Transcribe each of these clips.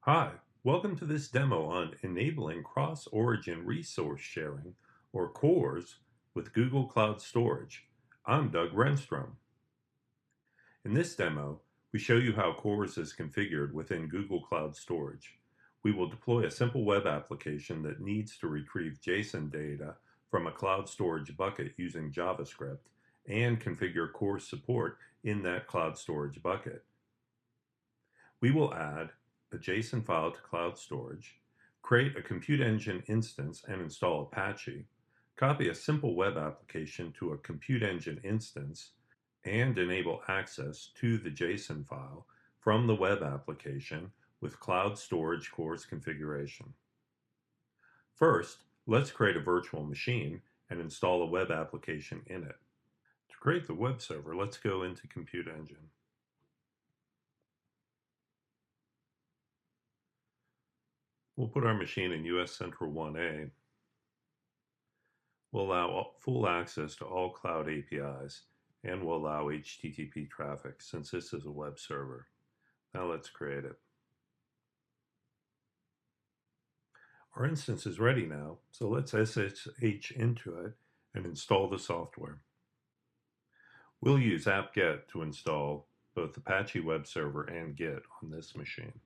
Hi, welcome to this demo on enabling cross-origin resource sharing, or CORS, with Google Cloud Storage. I'm Doug Renstrom. In this demo, we show you how CORS is configured within Google Cloud Storage. We will deploy a simple web application that needs to retrieve JSON data from a cloud storage bucket using JavaScript and configure CORS support in that cloud storage bucket. We will add a JSON file to cloud storage, create a Compute Engine instance and install Apache, copy a simple web application to a Compute Engine instance, and enable access to the JSON file from the web application with cloud storage CORS configuration. First, let's create a virtual machine and install a web application in it. To create the web server, let's go into Compute Engine. We'll put our machine in US Central 1A. We'll allow full access to all cloud APIs, and we'll allow HTTP traffic since this is a web server. Now let's create it. Our instance is ready now, so let's SSH into it and install the software. We'll use apt-get to install both Apache Web Server and Git on this machine.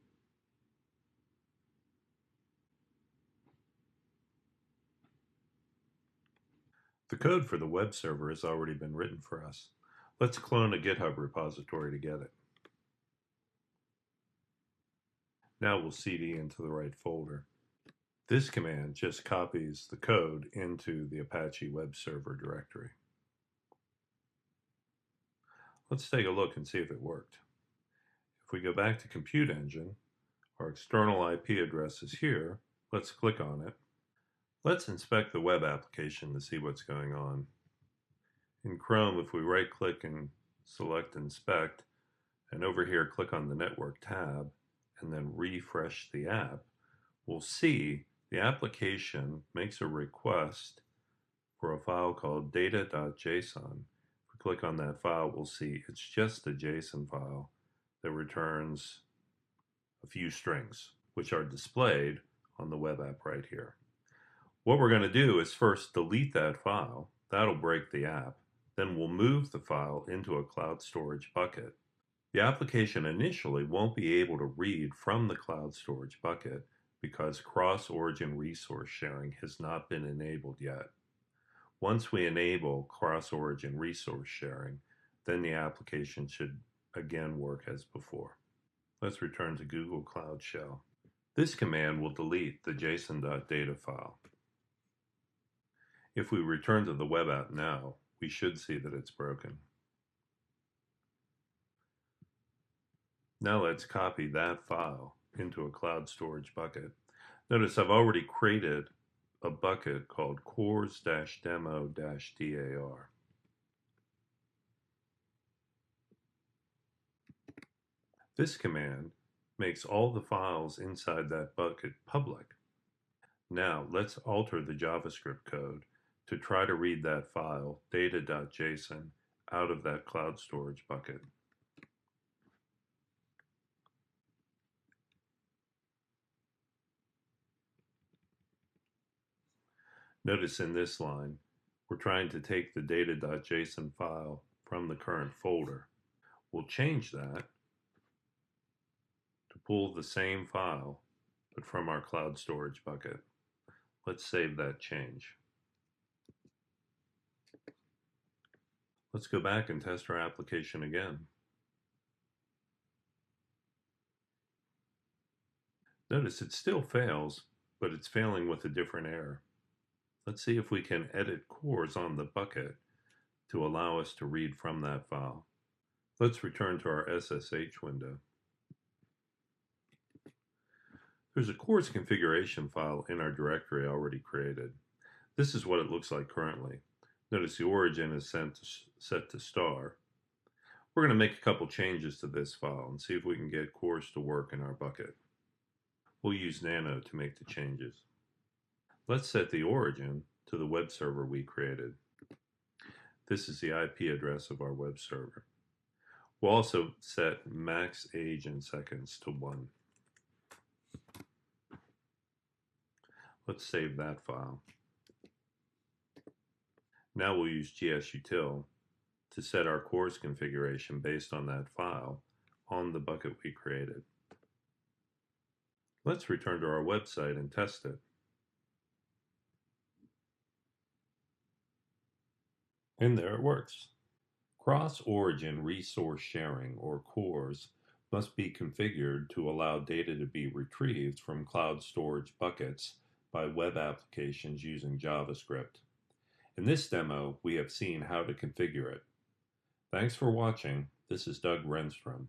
The code for the web server has already been written for us. Let's clone a GitHub repository to get it. Now we'll CD into the right folder. This command just copies the code into the Apache web server directory. Let's take a look and see if it worked. If we go back to Compute Engine, our external IP address is here. Let's click on it. Let's inspect the web application to see what's going on. In Chrome, if we right-click and select Inspect, and over here click on the Network tab, and then refresh the app, we'll see the application makes a request for a file called data.json. If we click on that file, we'll see it's just a JSON file that returns a few strings, which are displayed on the web app right here. What we're going to do is first delete that file. That'll break the app. Then we'll move the file into a cloud storage bucket. The application initially won't be able to read from the cloud storage bucket because cross-origin resource sharing has not been enabled yet. Once we enable cross-origin resource sharing, then the application should again work as before. Let's return to Google Cloud Shell. This command will delete the json.data file. If we return to the web app now, we should see that it's broken. Now let's copy that file into a cloud storage bucket. Notice I've already created a bucket called cors-demo-dar. This command makes all the files inside that bucket public. Now let's alter the JavaScript code to try to read that file, data.json, out of that cloud storage bucket. Notice in this line, we're trying to take the data.json file from the current folder. We'll change that to pull the same file, but from our cloud storage bucket. Let's save that change. Let's go back and test our application again. Notice it still fails, but it's failing with a different error. Let's see if we can edit CORS on the bucket to allow us to read from that file. Let's return to our SSH window. There's a CORS configuration file in our directory already created. This is what it looks like currently. Notice the origin is set to star. We're going to make a couple changes to this file and see if we can get CORS to work in our bucket. We'll use nano to make the changes. Let's set the origin to the web server we created. This is the IP address of our web server. We'll also set max age in seconds to 1. Let's save that file. Now we'll use gsutil to set our CORS configuration based on that file on the bucket we created. Let's return to our website and test it. And there it works. Cross-origin resource sharing, or CORS, must be configured to allow data to be retrieved from cloud storage buckets by web applications using JavaScript. In this demo, we have seen how to configure it. Thanks for watching. This is Doug Renstrom.